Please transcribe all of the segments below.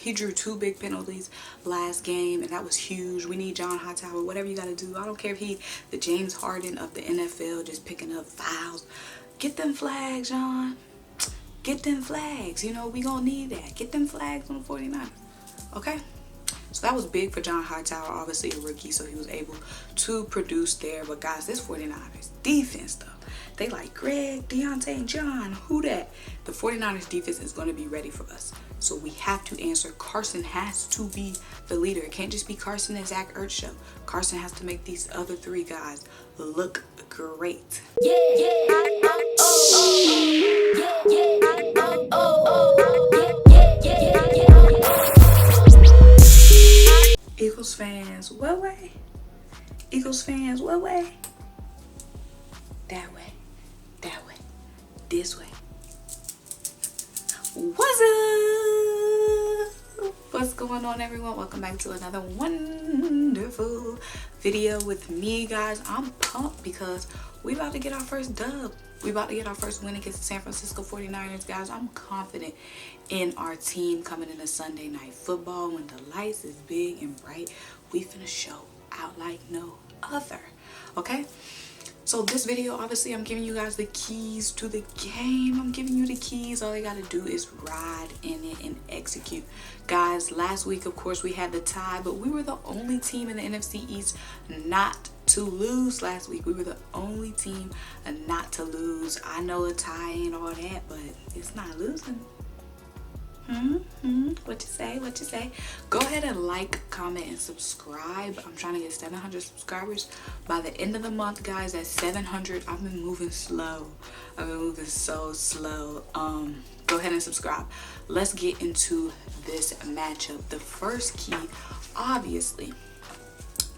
He drew 2 big penalties last game, and that was huge. We need John Hightower, whatever you got to do. I don't care if he the James Harden of the NFL, just picking up fouls. Get them flags, John. Get them flags. You know, we going to need that. Get them flags on the 49ers. Okay? So that was big for John Hightower, obviously a rookie, so he was able to produce there. But guys, this 49ers defense, though, they like Greg, Deontay, and John. Who that? The 49ers defense is going to be ready for us. So we have to answer. Carson has to be the leader. It can't just be Carson and Zach Ertz show. Carson has to make these other 3 guys look great. Yeah, yeah, Eagles fans, what way? Eagles fans, what way? That way, that way, this way. What's up? What's going on, everyone? Welcome back to another wonderful video with me, guys. I'm pumped because we about to get our first dub. We about to get our first win against the San Francisco 49ers, guys. I'm confident in our team coming into Sunday Night Football. When the lights is big and bright, we finna show out like no other. Okay? So this video, obviously, I'm giving you guys the keys to the game. I'm giving you the keys. All you got to do is ride in it and execute. Guys, last week, of course, we had the tie, but we were the only team in the NFC East not to lose last week. We were the only team not to lose. I know a tie ain't all that, but it's not losing. What you say? What you say? Go ahead and like, comment, and subscribe. I'm trying to get 700 subscribers by the end of the month, guys. At 700, I've been moving slow. I've been moving so slow. Go ahead and subscribe. Let's get into this matchup. The first key, obviously,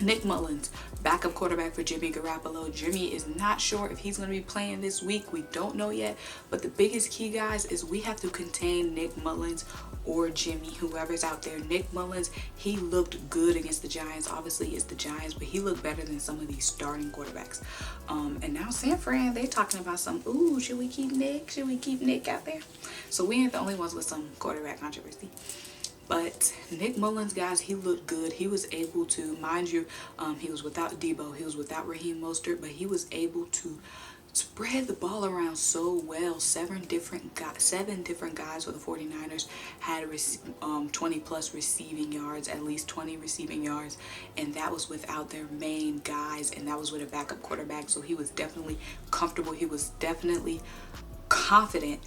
Nick Mullins, backup quarterback for Jimmy Garoppolo. Jimmy is not sure if he's going to be playing this week. We don't know yet. But the biggest key, guys, is we have to contain Nick Mullins or Jimmy, whoever's out there. Nick Mullins, he looked good against the Giants. Obviously, it's the Giants, but he looked better than some of these starting quarterbacks. And now San Fran, they're talking about some, ooh, should we keep Nick? Should we keep Nick out there? So we ain't the only ones with some quarterback controversy. But Nick Mullins, guys, he looked good. He was able to, mind you, he was without Debo. He was without Raheem Mostert, but he was able to spread the ball around so well. 7 different guys for the 49ers had 20 plus receiving yards, at least 20 receiving yards, and that was without their main guys, and that was with a backup quarterback. So he was definitely comfortable. He was definitely confident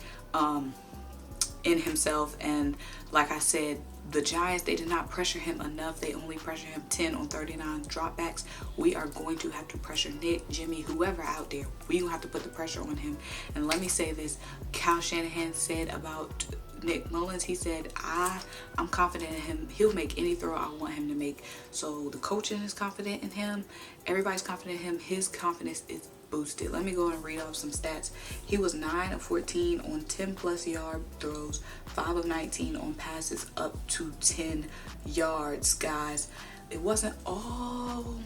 in himself. And like I said, the Giants, they did not pressure him enough. They only pressured him 10 on 39 dropbacks. We are going to have to pressure Nick, Jimmy, whoever out there. We gonna have to put the pressure on him. And let me say this, Kyle Shanahan said about Nick Mullins, he said, I'm confident in him. He'll make any throw I want him to make. So the coaching is confident in him. Everybody's confident in him. His confidence is boosted. Let me go and read off some stats. He was 9 of 14 on 10 plus yard throws, 5 of 19 on passes up to 10 yards, guys. It wasn't all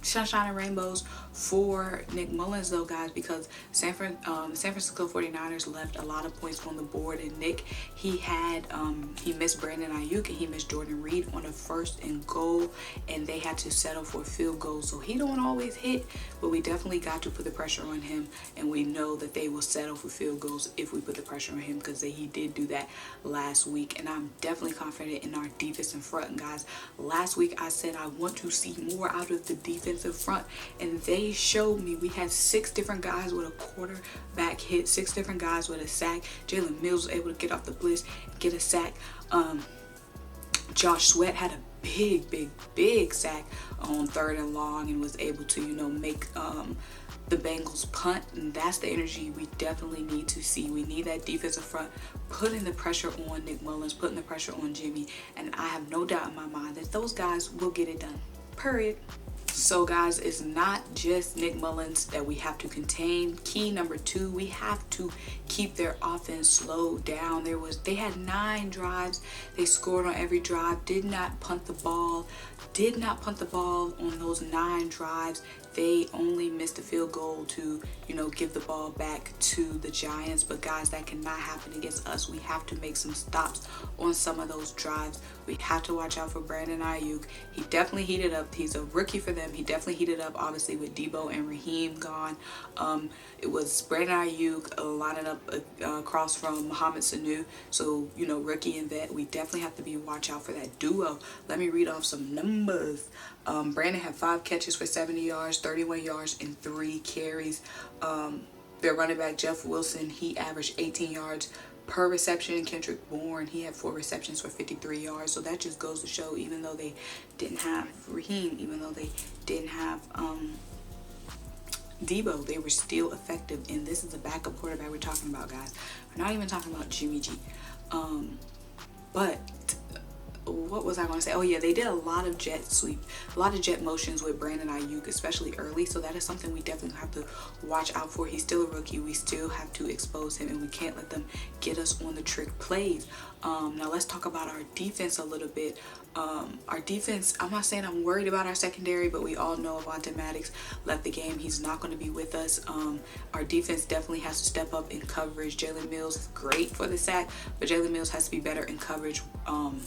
sunshine and rainbows for Nick Mullins, though, guys, because San Francisco 49ers left a lot of points on the board. And Nick, he missed Brandon Ayuk and he missed Jordan Reed on a 1st and goal, and they had to settle for field goals. So he don't always hit, but we definitely got to put the pressure on him, and we know that they will settle for field goals if we put the pressure on him, because he did do that last week. And I'm definitely confident in our defense in front, guys. Last week I said I want to see more out of the defensive front, and they showed me. We had 6 different guys with a quarterback hit, 6 different guys with a sack. Jalen Mills was able to get off the blitz and get a sack. Josh Sweat had a big sack on 3rd and long and was able to, make the Bengals punt. And that's the energy we definitely need to see. We need that defensive front putting the pressure on Nick Mullins, putting the pressure on Jimmy, and I have no doubt in my mind that those guys will get it done. Period. So, guys, it's not just Nick Mullins that we have to contain. Key number 2, we have to keep their offense slowed down. They had 9 drives. They scored on every drive. Did not punt the ball on those 9 drives. they only missed a field goal to, you know, give the ball back to the Giants. But guys, that cannot happen against us. We have to make some stops on some of those drives. We have to watch out for Brandon Ayuk. He definitely heated up. He's a rookie for them. He definitely heated up, obviously, with Debo and Raheem gone. It was Brandon Ayuk lining up across from Mohamed Sanu. So, you know, rookie and vet, we definitely have to be watch out for that duo. Let me read off some numbers. Brandon had 5 catches for 70 yards, 31 yards, and 3 carries. Their running back, Jeff Wilson, he averaged 18 yards per reception. Kendrick Bourne, he had 4 receptions for 53 yards. So that just goes to show, even though they didn't have Raheem, even though they didn't have Debo, they were still effective. And this is a backup quarterback we're talking about, guys. We're not even talking about Jimmy G. But what was I going to say? Oh yeah, they did a lot of jet sweep, a lot of jet motions with Brandon Ayuk, especially early. So that is something we definitely have to watch out for. He's still a rookie. We still have to expose him, and we can't let them get us on the trick plays. Now let's talk about our defense a little bit. Our defense, I'm not saying I'm worried about our secondary, but we all know Avonte Maddox left the game. He's not going to be with us. Our defense definitely has to step up in coverage. Jalen Mills is great for the sack, but Jalen Mills has to be better in coverage.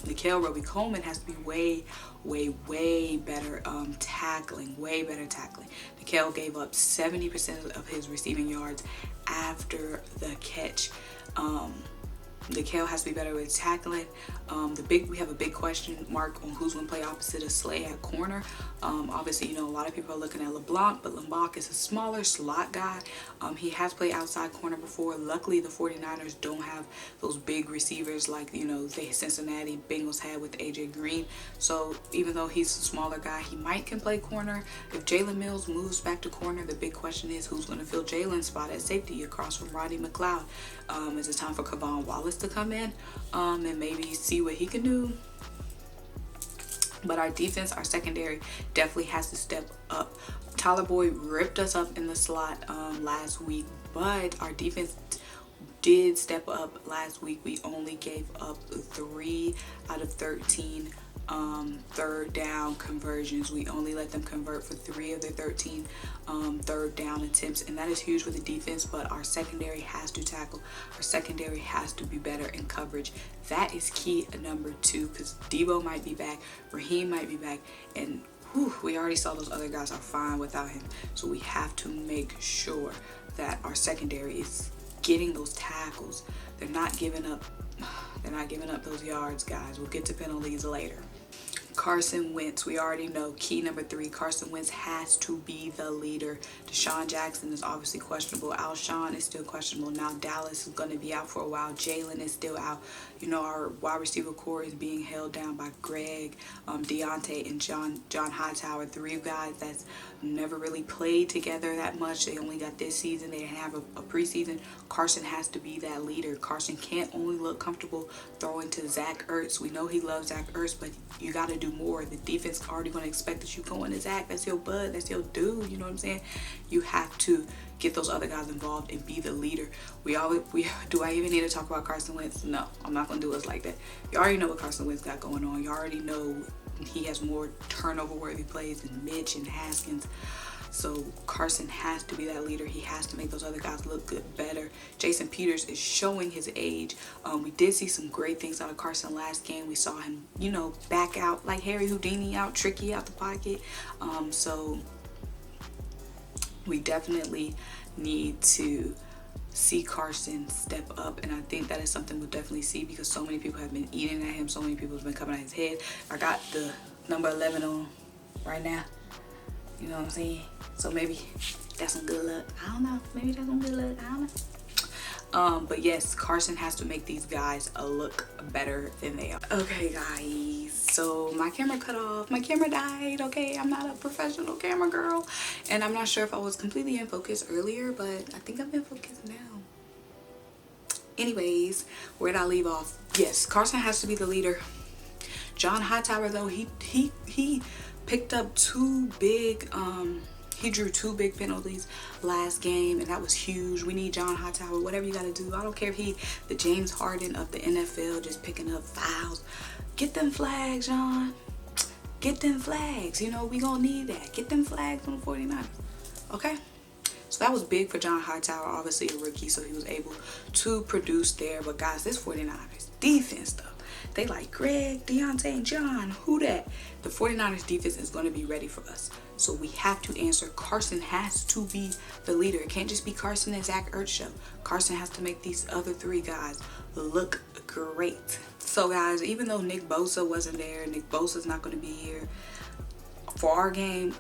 Nikhil Roby-Coleman has to be way better tackling, way better tackling. Nikhil gave up 70% of his receiving yards after the catch. Nikhil has to be better with tackling. We have a big question mark on who's going to play opposite of Slay at corner. Obviously, you know, a lot of people are looking at LeBlanc, but LeBlanc is a smaller slot guy. He has played outside corner before. Luckily, the 49ers don't have those big receivers like, you know, the Cincinnati Bengals had with AJ Green. So even though he's a smaller guy, he can play corner. If Jalen Mills moves back to corner, the big question is who's going to fill Jalen's spot at safety across from Roddy McLeod. Is it time for Kavon Wallace to come in and maybe see what he can do? But our defense, our secondary definitely has to step up. Tyler Boyd ripped us up in the slot last week, but our defense did step up last week. We only gave up 3 out of 13 third down conversions. We only let them convert for 3 of their 13 third down attempts, and that is huge for the defense. But our secondary has to tackle. Our secondary has to be better in coverage. That is key number 2, because Debo might be back, Raheem might be back, and we already saw those other guys are fine without him. So we have to make sure that our secondary is getting those tackles. They're not giving up those yards, guys. We'll get to penalties later. Carson Wentz, we already know, key number 3, Carson Wentz has to be the leader. Deshaun Jackson is obviously questionable. Alshon is still questionable. Now Dallas is going to be out for a while. Jalen is still out. You know, our wide receiver core is being held down by Greg, Deontay, and John Hightower, 3 guys that's never really played together that much. They only got this season. They didn't have a preseason. Carson has to be that leader. Carson can't only look comfortable throwing to Zach Ertz. We know he loves Zach Ertz, but you got to do more. The defense already going to expect that you going to Zach. That's your bud. That's your dude. You know what I'm saying? You have to get those other guys involved and be the leader. Do I even need to talk about Carson Wentz? No, I'm not going to do us like that. You already know what Carson Wentz got going on. You already know he has more turnover-worthy plays than Mitch and Haskins. So Carson has to be that leader. He has to make those other guys look good, better. Jason Peters is showing his age. We did see some great things out of Carson last game. We saw him, you know, back out like Harry Houdini out, tricky out the pocket. So we definitely need to see Carson step up, and I think that is something we'll definitely see, because so many people have been eating at him. So many people have been coming at his head. I got the number 11 on right now. You know what I'm saying? So maybe that's some good luck. I don't know. Maybe that's some good luck. I don't know. But yes, Carson has to make these guys look better than they are. Okay, guys. So my camera cut off. My camera died. Okay, I'm not a professional camera girl, and I'm not sure if I was completely in focus earlier, but I think I'm in focus now. Anyways, where did I leave off? Yes, Carson has to be the leader. John Hightower, though, he picked up 2 big he drew 2 big penalties last game, and that was huge. We need John Hightower, whatever you got to do. I don't care if he the James Harden of the NFL, just picking up fouls. Get them flags, John. Get them flags. You know, we gonna need that. Get them flags on the 49ers. Okay? So that was big for John Hightower, obviously a rookie, so he was able to produce there. But guys, this 49ers defense though, they like Greg, Deontay, and John. Who that? The 49ers defense is going to be ready for us. So we have to answer. Carson has to be the leader. It can't just be Carson and Zach Ertz show. Carson has to make these other three guys look great. So guys, even though Nick Bosa wasn't there, Nick Bosa's not going to be here for our game,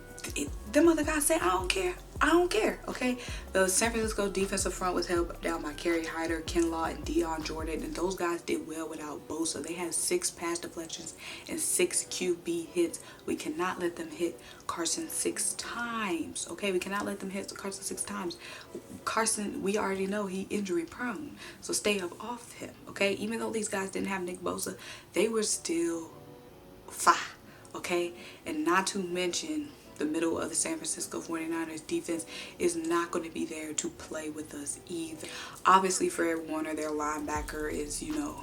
them other guys say, I don't care. I don't care, okay? The San Francisco defensive front was held down by Kerry Hyder, Ken Law, and Deion Jordan, and those guys did well without Bosa. They had 6 pass deflections and 6 QB hits. We cannot let them hit Carson 6 times, okay? We cannot let them hit Carson 6 times. Carson, we already know he injury prone, so stay up off him, okay? Even though these guys didn't have Nick Bosa, they were still fine, okay? And not to mention, the middle of the San Francisco 49ers defense is not going to be there to play with us either. Obviously, Fred Warner, their linebacker, is, you know,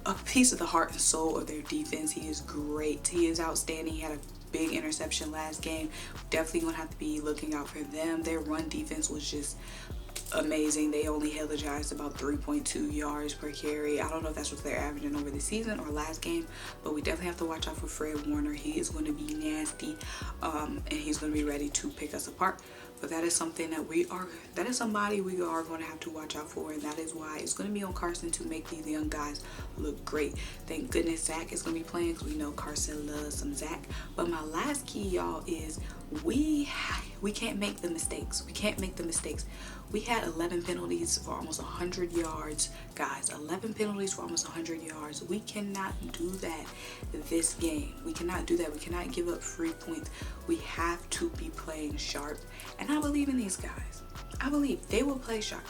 a piece of the heart and soul of their defense. He is great. He is outstanding. He had a big interception last game. Definitely going to have to be looking out for them. Their run defense was just amazing. They only held the Giants about 3.2 yards per carry. I don't know if that's what they're averaging over the season or last game, but we definitely have to watch out for Fred Warner. He is going to be nasty, and he's going to be ready to pick us apart. But that is something that is somebody we are going to have to watch out for, and that is why it's going to be on Carson to make these young guys look great. Thank goodness Zach is going to be playing, because we know Carson loves some Zach. But my last key, y'all, is we can't make the mistakes. We can't make the mistakes. We had 11 penalties for almost 100 yards. Guys, 11 penalties for almost 100 yards. We cannot do that this game. We cannot do that. We cannot give up free points. We have to be playing sharp. And I believe in these guys. I believe they will play sharp.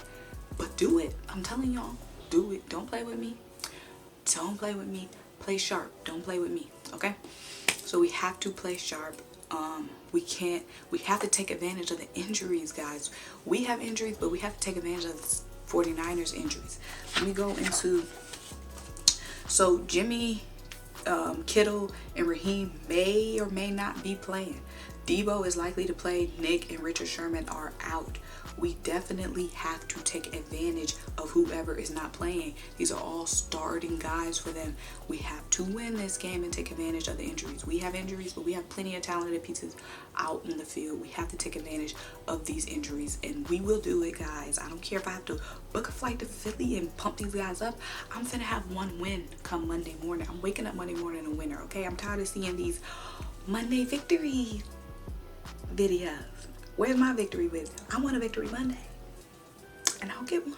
But do it. I'm telling y'all, do it. Don't play with me. Don't play with me. Play sharp. Don't play with me. Okay? So we have to play sharp. We have to take advantage of the injuries, guys. We have injuries, but we have to take advantage of the 49ers injuries. Let me go into, so Jimmy, Kittle, and Raheem may or may not be playing. Debo is likely to play. Nick and Richard Sherman are out. We definitely have to take advantage of whoever is not playing. These are all starting guys for them. We have to win this game and take advantage of the injuries. We have injuries, but we have plenty of talented pieces out in the field. We have to take advantage of these injuries, and we will do it, guys. I don't care if I have to book a flight to Philly and pump these guys up. I'm finna have one win come Monday morning. I'm waking up Monday morning a winner, okay? I'm tired of seeing these Monday victory videos. Where's my victory video? I want a victory Monday, and I'll get one.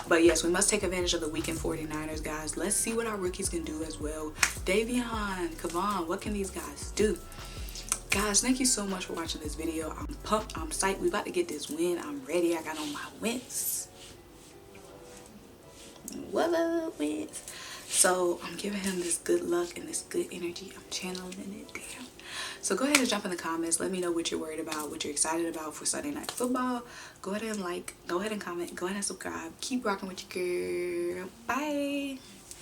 But yes, we must take advantage of the weakened 49ers, guys. Let's see what our rookies can do as well. Davion, Kavon, what can these guys do? Guys, thank you so much for watching this video. I'm pumped. I'm psyched. We about to get this win. I'm ready. I got on my Wentz. What up, Wentz? So I'm giving him this good luck and this good energy. I'm channeling it down. So go ahead and jump in the comments. Let me know what you're worried about, what you're excited about for Sunday Night Football. Go ahead and like, go ahead and comment, go ahead and subscribe. Keep rocking with your girl. Bye.